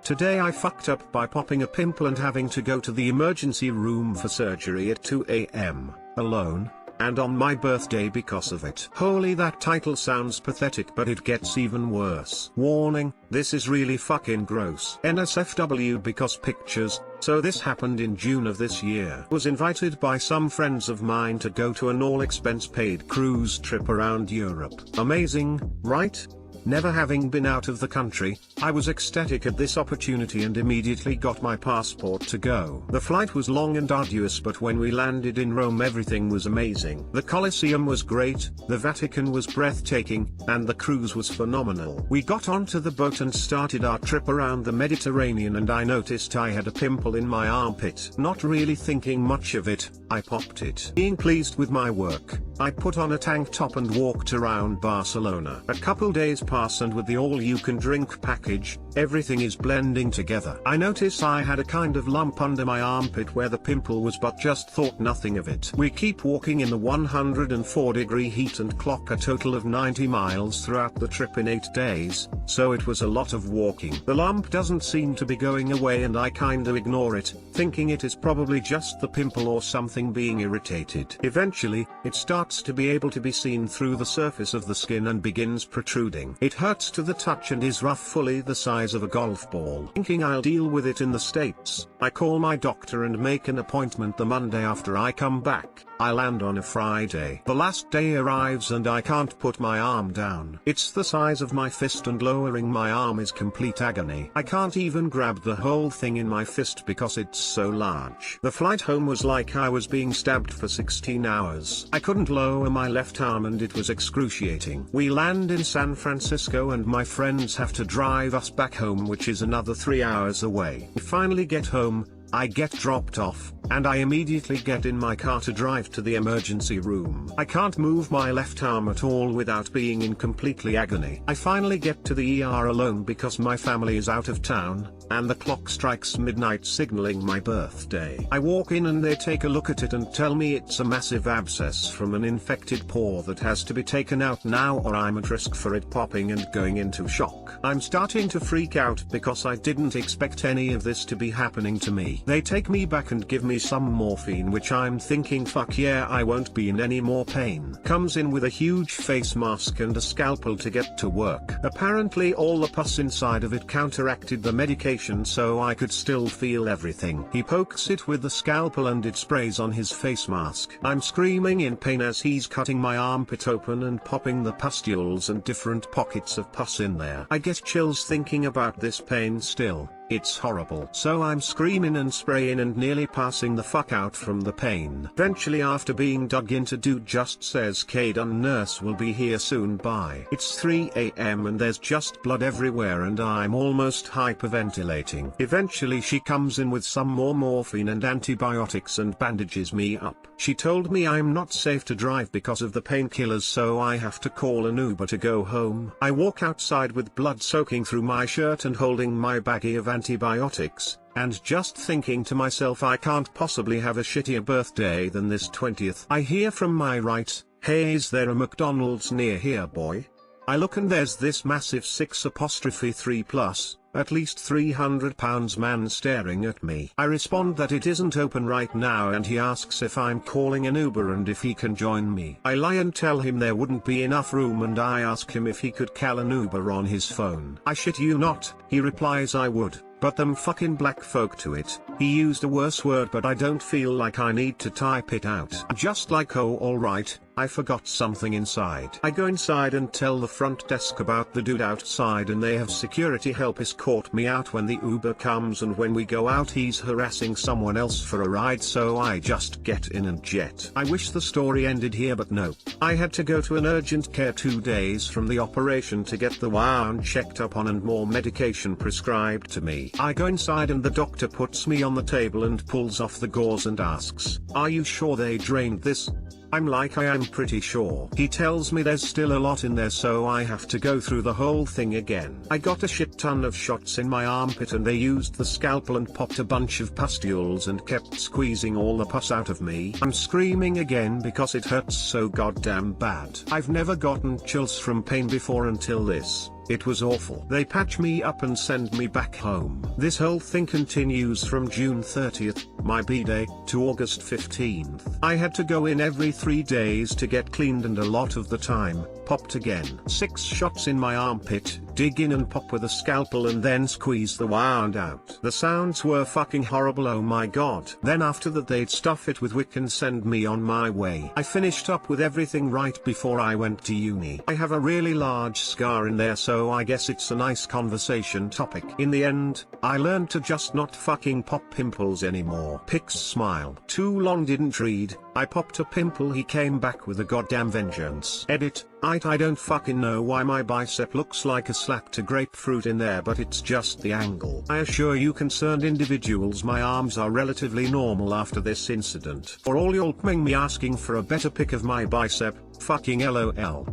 Today I fucked up by popping a pimple and having to go to the emergency room for surgery at 2 AM, alone, and on my birthday because of it. Holy, that title sounds pathetic, but it gets even worse. Warning, this is really fucking gross. NSFW because pictures. So this happened in June of this year. Was invited by some friends of mine to go to an all-expense paid cruise trip around Europe. Amazing, right? Never having been out of the country, I was ecstatic at this opportunity and immediately got my passport to go. The flight was long and arduous, but when we landed in Rome everything was amazing. The Colosseum was great, the Vatican was breathtaking, and the cruise was phenomenal. We got onto the boat and started our trip around the Mediterranean, and I noticed I had a pimple in my armpit. Not really thinking much of it, I popped it. Being pleased with my work, I put on a tank top and walked around Barcelona. A couple days pass, and with the all-you-can-drink package, everything is blending together. I notice I had a kind of lump under my armpit where the pimple was, but just thought nothing of it. We keep walking in the 104-degree heat and clock a total of 90 miles throughout the trip in 8 days, so it was a lot of walking. The lump doesn't seem to be going away, and I kinda ignore it, thinking it is probably just the pimple or something being irritated. Eventually, it starts to be able to be seen through the surface of the skin and begins protruding. It hurts to the touch and is roughly the size of a golf ball. Thinking I'll deal with it in the States, I call my doctor and make an appointment the Monday after I come back. I land on a Friday. The last day arrives and I can't put my arm down. It's the size of my fist and lowering my arm is complete agony. I can't even grab the whole thing in my fist because it's so large. The flight home was like I was being stabbed for 16 hours. I couldn't lower my left arm and it was excruciating. We land in San Francisco and my friends have to drive us back home, which is another 3 hours away. We finally get home, I get dropped off, and I immediately get in my car to drive to the emergency room. I can't move my left arm at all without being in completely agony. I finally get to the ER alone because my family is out of town, and the clock strikes midnight signaling my birthday. I walk in and they take a look at it and tell me it's a massive abscess from an infected paw that has to be taken out now or I'm at risk for it popping and going into shock. I'm starting to freak out because I didn't expect any of this to be happening to me. They take me back and give me some morphine, which I'm thinking fuck yeah, I won't be in any more pain. Comes in with a huge face mask and a scalpel to get to work. Apparently all the pus inside of it counteracted the medication so I could still feel everything. He pokes it with the scalpel and it sprays on his face mask. I'm screaming in pain as he's cutting my armpit open and popping the pustules and different pockets of pus in there. I get chills thinking about this pain still. It's horrible. So I'm screaming and spraying and nearly passing the fuck out from the pain. Eventually, after being dug into, dude just says Kdun nurse will be here soon, bye. It's 3 AM and there's just blood everywhere and I'm almost hyperventilating. Eventually she comes in with some more morphine and antibiotics and bandages me up. She told me I'm not safe to drive because of the painkillers, so I have to call an Uber to go home. I walk outside with blood soaking through my shirt and holding my baggie of antibiotics, and just thinking to myself I can't possibly have a shittier birthday than this 20th. I hear from my right, hey, is there a McDonald's near here, boy? I look and there's this massive 6'3+, at least 300 pounds man staring at me. I respond that it isn't open right now and he asks if I'm calling an Uber and if he can join me. I lie and tell him there wouldn't be enough room and I ask him if he could call an Uber on his phone. I shit you not, he replies I would. But them fucking black folk to it. He used a worse word but I don't feel like I need to type it out. Just like oh alright, I forgot something inside. I go inside and tell the front desk about the dude outside and they have security help escort me out when the Uber comes, and when we go out he's harassing someone else for a ride, so I just get in and jet. I wish the story ended here but no. I had to go to an urgent care 2 days from the operation to get the wound checked up on and more medication prescribed to me. I go inside and the doctor puts me on the table and pulls off the gauze and asks, "Are you sure they drained this?" I'm like, I am pretty sure. He tells me there's still a lot in there, so I have to go through the whole thing again. I got a shit ton of shots in my armpit and they used the scalpel and popped a bunch of pustules and kept squeezing all the pus out of me. I'm screaming again because it hurts so goddamn bad. I've never gotten chills from pain before until this. it was awful. They patch me up and send me back home. This whole thing continues from June 30th, my B-day, to August 15th. I had to go in every 3 days to get cleaned, and a lot of the time, popped again. 6 shots in my armpit, dig in and pop with a scalpel and then squeeze the wound out. The sounds were fucking horrible, oh my god. Then after that they'd stuff it with wick and send me on my way. I finished up with everything right before I went to uni. I have a really large scar in there, so I guess it's a nice conversation topic. In the end, I learned to just not fucking pop pimples anymore. Pics smile. Too long didn't read. I popped a pimple, he came back with a goddamn vengeance. Edit, I don't fucking know why my bicep looks like a slapped grapefruit in there, but it's just the angle. I assure you concerned individuals, my arms are relatively normal after this incident. For all y'all me asking for a better pic of my bicep, fucking LOL.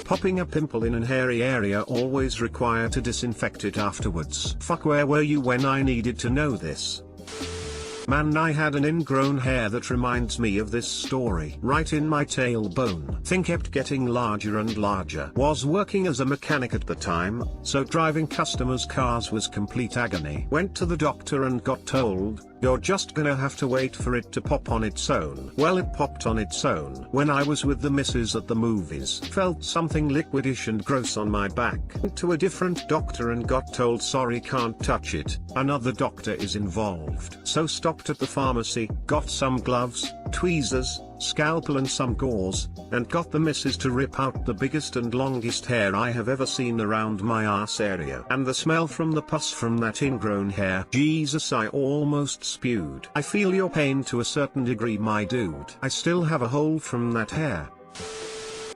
Popping a pimple in an hairy area always require to disinfect it afterwards. Fuck, where were you when I needed to know this? Man, I had an ingrown hair that reminds me of this story. Right in my tailbone. Thing kept getting larger and larger. Was working as a mechanic at the time, so driving customers' cars was complete agony. Went to the doctor and got told, you're just gonna have to wait for it to pop on its own. Well, it popped on its own. When I was with the missus at the movies, felt something liquidish and gross on my back. Went to a different doctor and got told sorry, can't touch it, another doctor is involved. So stopped at the pharmacy, got some gloves, tweezers, scalpel and some gauze, and got the missus to rip out the biggest and longest hair I have ever seen around my ass area. And the smell from the pus from that ingrown hair, Jesus, I almost spewed. I feel your pain to a certain degree, my dude. I still have a hole from that hair.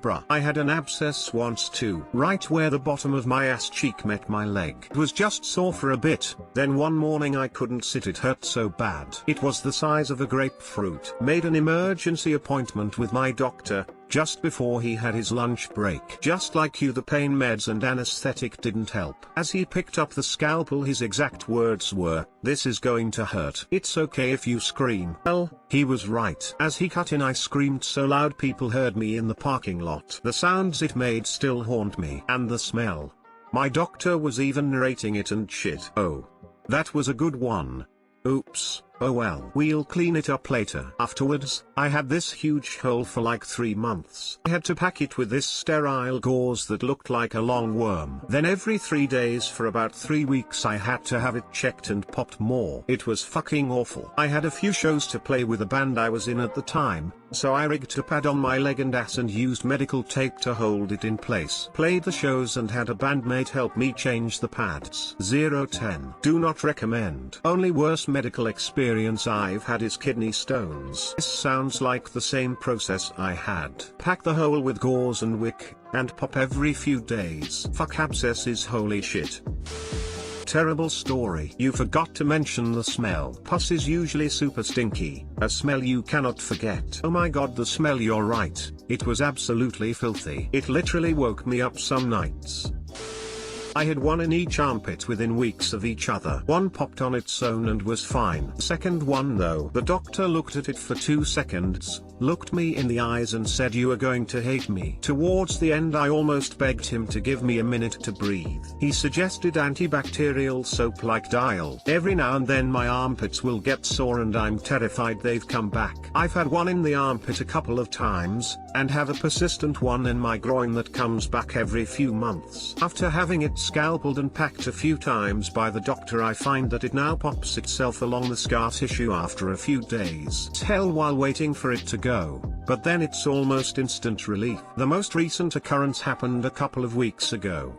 Bruh. I had an abscess once too, right where the bottom of my ass cheek met my leg. It was just sore for a bit, then one morning I couldn't sit, it hurt so bad. It was the size of a grapefruit. Made an emergency appointment with my doctor, just before he had his lunch break. Just like you, the pain meds and anesthetic didn't help. As he picked up the scalpel, his exact words were, "This is going to hurt. It's okay if you scream." Well, he was right. As he cut in, I screamed so loud people heard me in the parking lot. The sounds it made still haunt me. And the smell. My doctor was even narrating it and shit. Oh. That was a good one. Oops. Oh well. We'll clean it up later. Afterwards, I had this huge hole for like 3 months. I had to pack it with this sterile gauze that looked like a long worm. Then every 3 days for about 3 weeks I had to have it checked and popped more. It was fucking awful. I had a few shows to play with a band I was in at the time, so I rigged a pad on my leg and ass and used medical tape to hold it in place. Played the shows and had a bandmate help me change the pads. 0-10. Do not recommend. Only worse medical experience I've had is kidney stones. This sounds like the same process I had. Pack the hole with gauze and wick, and pop every few days. Fuck abscesses, holy shit. Terrible story. You forgot to mention the smell. Pus is usually super stinky, a smell you cannot forget. Oh my god, the smell, you're right. It was absolutely filthy. It literally woke me up some nights. I had one in each armpit within weeks of each other. One popped on its own and was fine. Second one though, the doctor looked at it for 2 seconds, looked me in the eyes and said, "You are going to hate me." Towards the end I almost begged him to give me a minute to breathe. He suggested antibacterial soap like Dial. Every now and then my armpits will get sore and I'm terrified they've come back. I've had one in the armpit a couple of times, and have a persistent one in my groin that comes back every few months. After having it scalpeled and packed a few times by the doctor, I find that it now pops itself along the scar tissue after a few days. It's hell while waiting for it to go, but then it's almost instant relief. The most recent occurrence happened a couple of weeks ago.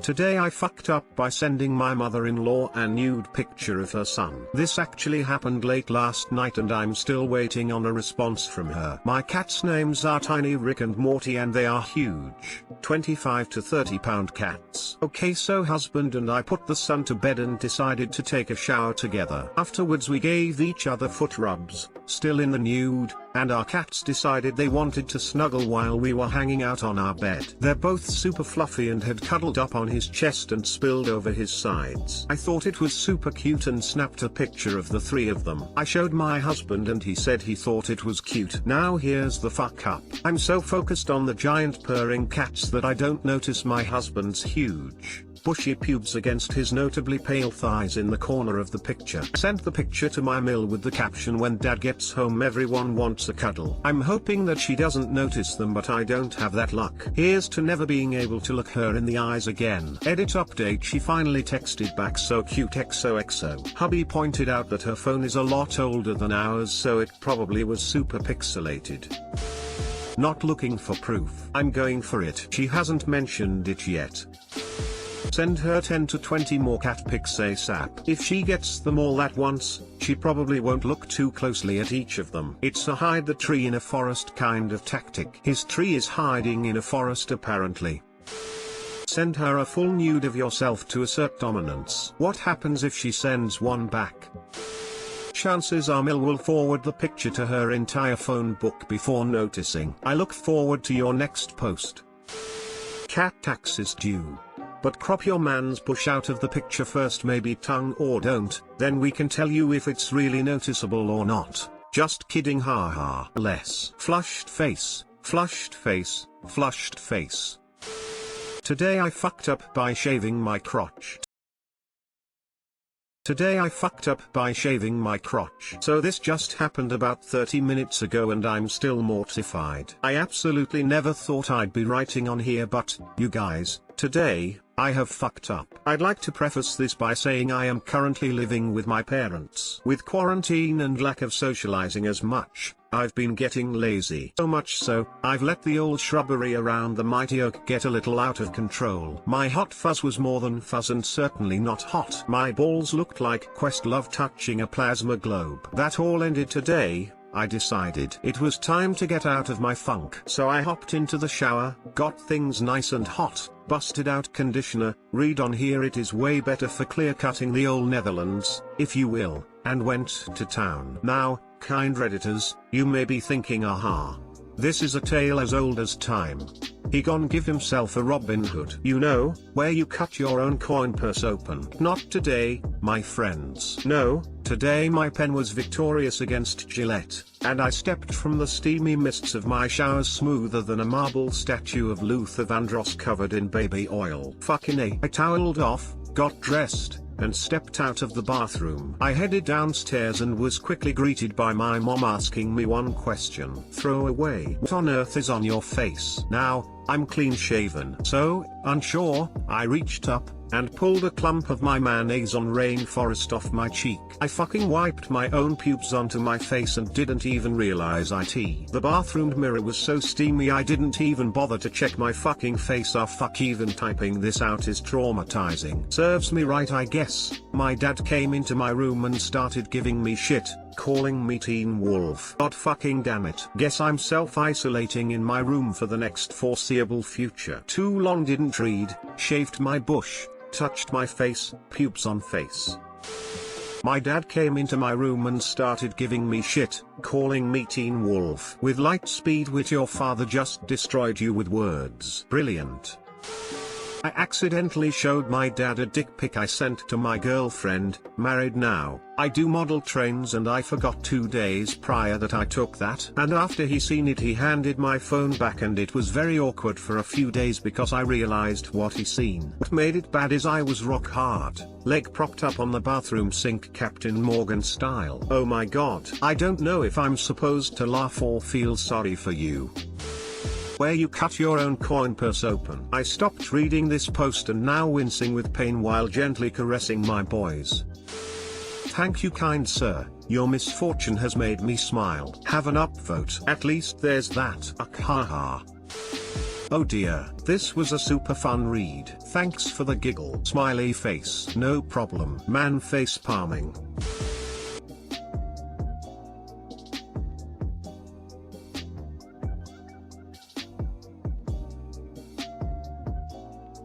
Today I fucked up by sending my mother-in-law a nude picture of her son. This actually happened late last night and I'm still waiting on a response from her. My cats' names are Tiny, Rick and Morty, and they are huge, 25 to 30 pound cats. Okay, so husband and I put the son to bed and decided to take a shower together. Afterwards we gave each other foot rubs, still in the nude, and our cats decided they wanted to snuggle while we were hanging out on our bed. They're both super fluffy and had cuddled up on his chest and spilled over his sides. I thought it was super cute and snapped a picture of the three of them. I showed my husband and he said he thought it was cute. Now here's the fuck up. I'm so focused on the giant purring cats that I don't notice my husband's huge, bushy pubes against his notably pale thighs in the corner of the picture. Sent the picture to my mill with the caption, "When dad gets home everyone wants a cuddle." I'm hoping that she doesn't notice them, but I don't have that luck. Here's to never being able to look her in the eyes again. Edit update: she finally texted back, "So cute XOXO." Hubby pointed out that her phone is a lot older than ours, so it probably was super pixelated. Not looking for proof. I'm going for it. She hasn't mentioned it yet. Send her 10 to 20 more cat pics ASAP. If she gets them all at once, she probably won't look too closely at each of them. It's a hide the tree in a forest kind of tactic. His tree is hiding in a forest apparently. Send her a full nude of yourself to assert dominance. What happens if she sends one back? Chances are Mill will forward the picture to her entire phone book before noticing. I look forward to your next post. Cat tax is due. But crop your man's bush out of the picture first, maybe tongue, or don't, then we can tell you if it's really noticeable or not. Just kidding, haha. Less. Flushed face, flushed face, flushed face. Today I fucked up by shaving my crotch. Today I fucked up by shaving my crotch. So this just happened about 30 minutes ago and I'm still mortified. I absolutely never thought I'd be writing on here, but, you guys, today, I have fucked up. I'd like to preface this by saying I am currently living with my parents. With quarantine and lack of socializing as much, I've been getting lazy. So much so, I've let the old shrubbery around the mighty oak get a little out of control. My hot fuzz was more than fuzz and certainly not hot. My balls looked like Questlove touching a plasma globe. That all ended today. I decided it was time to get out of my funk. So I hopped into the shower, got things nice and hot, busted out conditioner, read on here it is way better for clear cutting the old Netherlands, if you will, and went to town. Now, kind Redditors, you may be thinking, aha. This is a tale as old as time. He gon' give himself a Robin Hood. You know, where you cut your own coin purse open. Not today, my friends. No, today my pen was victorious against Gillette, and I stepped from the steamy mists of my showers smoother than a marble statue of Luther Vandross covered in baby oil. Fucking A. I toweled off, got dressed, and stepped out of the bathroom. I headed downstairs and was quickly greeted by my mom asking me one question. Throw away. What on earth is on your face? Now, I'm clean shaven. So, unsure, I reached up, and pulled a clump of my mayonnaise on rainforest off my cheek. I fucking wiped my own pubes onto my face and didn't even realize it. The bathroom mirror was so steamy I didn't even bother to check my fucking face. Fuck, even typing this out is traumatizing. Serves me right, I guess. My dad came into my room and started giving me shit, calling me Teen Wolf. God fucking damn it. Guess I'm self-isolating in my room for the next foreseeable future. Too long didn't read, shaved my bush, touched my face, pubes on face. My dad came into my room and started giving me shit, calling me Teen Wolf. With light speed wit, your father just destroyed you with words. Brilliant. I accidentally showed my dad a dick pic I sent to my girlfriend, married now. I do model trains and I forgot 2 days prior that I took that. And after he seen it he handed my phone back and it was very awkward for a few days because I realized what he seen. What made it bad is I was rock hard, leg propped up on the bathroom sink Captain Morgan style. Oh my god. I don't know if I'm supposed to laugh or feel sorry for you. Where you cut your own coin purse open. I stopped reading this post and now wincing with pain while gently caressing my boys. Thank you, kind sir, your misfortune has made me smile. Have an upvote. At least there's that. Haha. Oh dear, this was a super fun read. Thanks for the giggle. Smiley face. No problem. Man face palming.